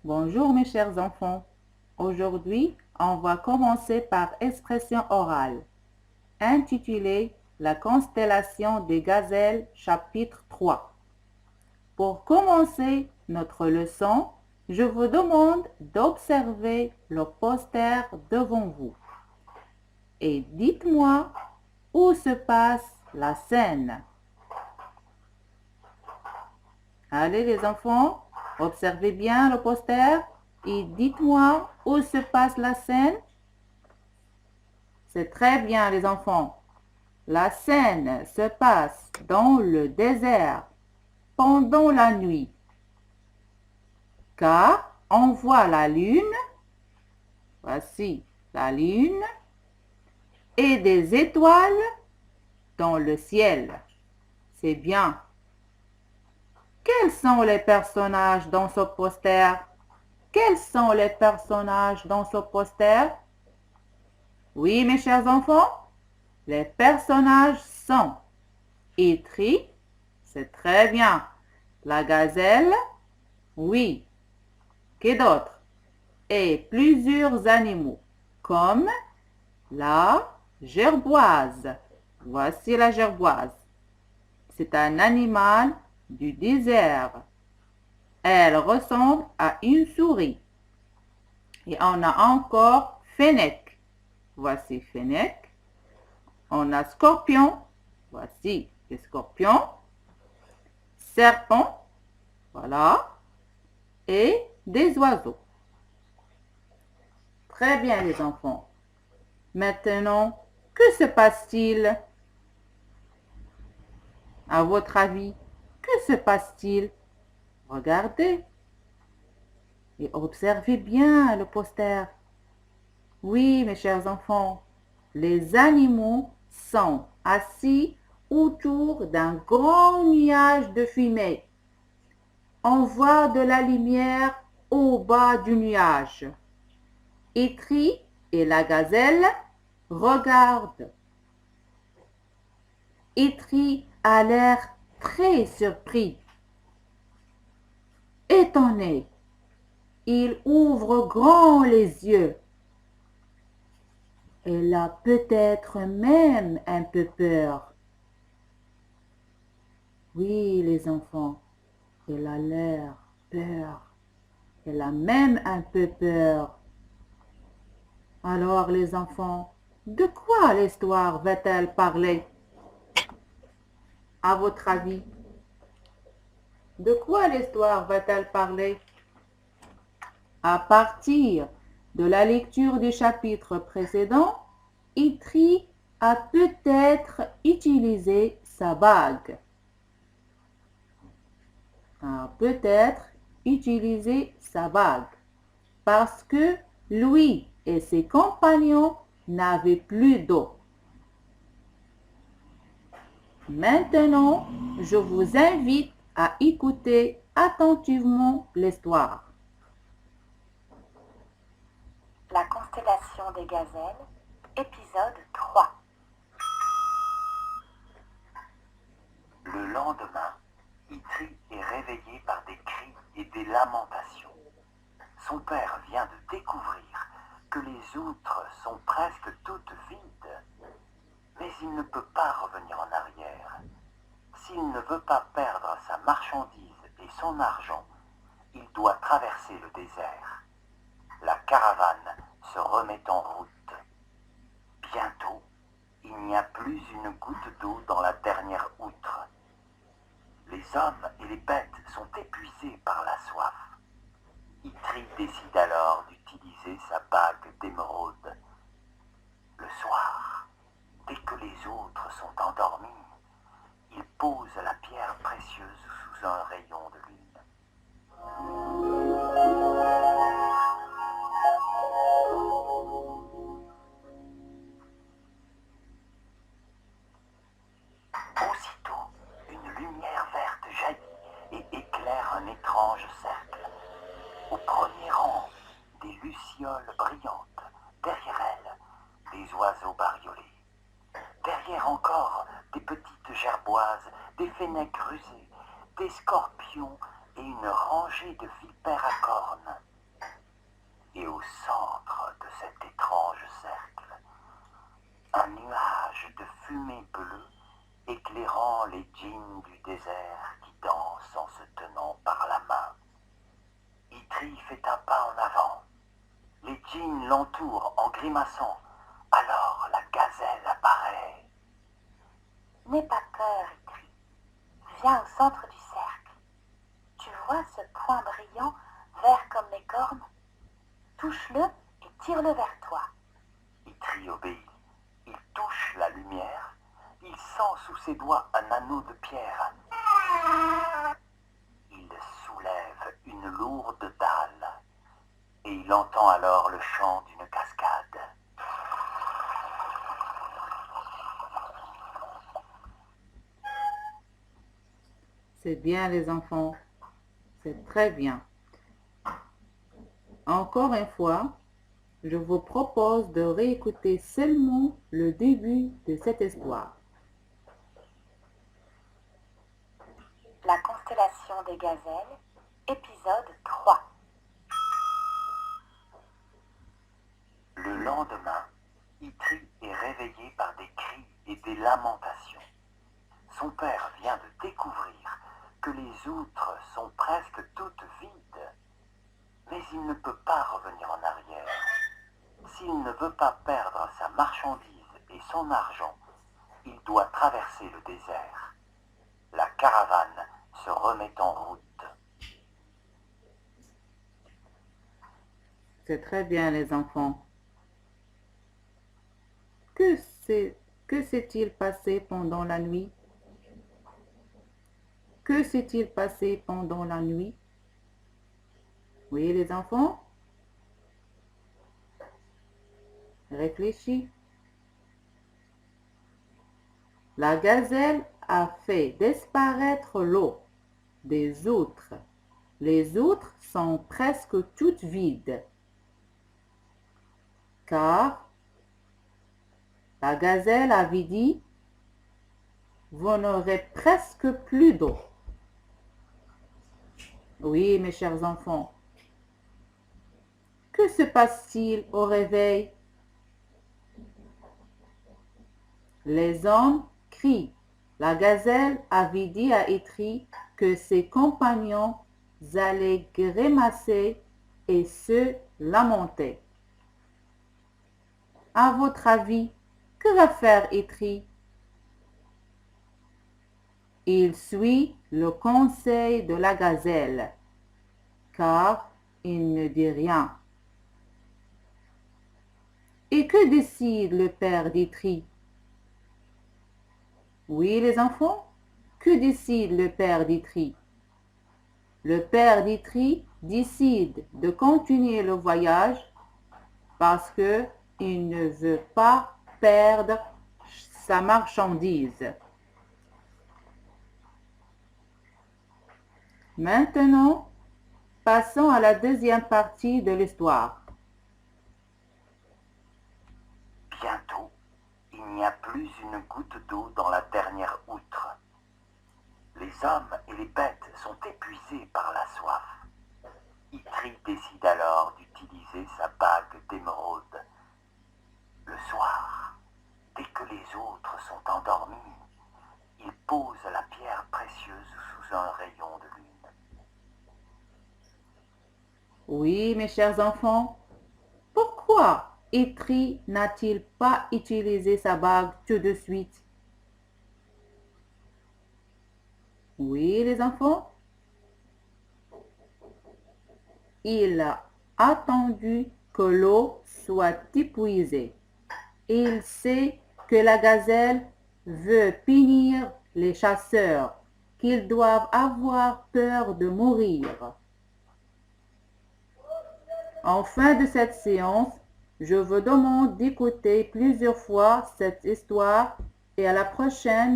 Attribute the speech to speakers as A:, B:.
A: Bonjour mes chers enfants. Aujourd'hui, on va commencer par expression orale, intitulée La constellation des gazelles, chapitre 3. Pour commencer notre leçon, je vous demande d'observer le poster devant vous et dites-moi où se passe la scène. Allez les enfants, observez bien le poster et dites-moi où se passe la scène. C'est très bien les enfants. La scène se passe dans le désert pendant la nuit. Car on voit la lune, voici la lune, et des étoiles dans le ciel. C'est bien. Quels sont les personnages dans ce poster? Quels sont les personnages dans ce poster? Oui, mes chers enfants, les personnages sont Itri, c'est très bien. La gazelle, oui. Qui d'autre? Et plusieurs animaux, comme la gerboise. Voici la gerboise. C'est un animal du désert. Elle ressemble à une souris. Et on a encore Fennec. Voici Fennec. On a Scorpion. Voici les scorpions. Serpent. Voilà. Et des oiseaux. Très bien les enfants. Maintenant, que se passe-t-il? À votre avis, que se passe-t-il? Regardez et observez bien le poster. Oui, mes chers enfants, les animaux sont assis autour d'un grand nuage de fumée. On voit de la lumière au bas du nuage. Itri et la gazelle regardent. Itri a l'air très surpris. Étonné, il ouvre grand les yeux. Elle a peut-être même un peu peur. Oui, les enfants, elle a l'air peur. Elle a même un peu peur. Alors, les enfants, de quoi l'histoire va-t-elle parler? À votre avis, de quoi l'histoire va-t-elle parler? À partir de la lecture du chapitre précédent, Itri a peut-être utilisé sa bague. Parce que lui et ses compagnons n'avaient plus d'eau. Maintenant, je vous invite à écouter attentivement l'histoire.
B: La constellation des gazelles, épisode 3.
C: Le lendemain, Itri est réveillé par des cris et des lamentations. Son père vient de découvrir que les outres sont presque toutes vides. Mais il ne peut pas revenir en arrière. S'il ne veut pas perdre sa marchandise et son argent, il doit traverser le désert. La caravane se remet en route. Bientôt, il n'y a plus une goutte d'eau dans la dernière outre. Les hommes et les bêtes sont épuisés par la soif. Itri décide alors d'utiliser sa bague d'émeraude. Le soir, dès que les autres sont endormis, il pose la pierre précieuse sous un rayon de lune. Aussitôt, une lumière verte jaillit et éclaire un étrange cercle. Au premier rang, des lucioles brillantes. Derrière elles, des oiseaux bariolés. Derrière encore, des petites gerboises, des fennecs rusés, des scorpions et une rangée de vipères à cornes. Et au centre de cet étrange cercle, un nuage de fumée bleue éclairant les djinns du désert qui dansent en se tenant par la main. Itri fait un pas en avant. Les djinns l'entourent en grimaçant. Alors la gazelle apparaît.
B: N'aie pas peur, Itri. Viens au centre du cercle. Tu vois ce point brillant, vert comme les cornes? Touche-le et tire-le vers toi.
C: Itri obéit. Il touche la lumière. Il sent sous ses doigts un anneau de pierre. Il soulève une lourde dalle et il entend alors le chant d'une cascade.
A: C'est bien les enfants, c'est très bien. Encore une fois, je vous propose de réécouter seulement le début de cette histoire.
B: La constellation des gazelles, épisode 3.
C: Le lendemain, Itri est réveillé par des cris et des lamentations. Son père vient de découvrir que les outres sont presque toutes vides. Mais il ne peut pas revenir en arrière. S'il ne veut pas perdre sa marchandise et son argent, il doit traverser le désert. La caravane se remet en route.
A: C'est très bien les enfants. Que s'est-il passé pendant la nuit? Que s'est-il passé pendant la nuit? Oui, les enfants? Réfléchis. La gazelle a fait disparaître l'eau des outres. Les outres sont presque toutes vides, car la gazelle avait dit, vous n'aurez presque plus d'eau. Oui, mes chers enfants. Que se passe-t-il au réveil? Les hommes crient. La gazelle avait dit à Itri que ses compagnons allaient grimacer et se lamenter. À votre avis, que va faire Itri? Il suit le conseil de la gazelle, car il ne dit rien. Et que décide le père d'Itri? Oui, les enfants, que décide le père d'Itri? Le père d'Itri décide de continuer le voyage parce qu'il ne veut pas perdre sa marchandise. Maintenant, passons à la deuxième partie de l'histoire.
C: Bientôt, il n'y a plus une goutte d'eau dans la dernière outre. Les hommes et les bêtes sont épuisés par la soif. Itri décide alors d'utiliser sa bague d'émeraude. Le soir, dès que les autres sont endormis, il pose la pierre précieuse sous un rayon de lune.
A: Oui, mes chers enfants, pourquoi Itri n'a-t-il pas utilisé sa bague tout de suite? Oui, les enfants? Il a attendu que l'eau soit épuisée. Il sait que la gazelle veut punir les chasseurs, qu'ils doivent avoir peur de mourir. En fin de cette séance, je vous demande d'écouter plusieurs fois cette histoire et à la prochaine.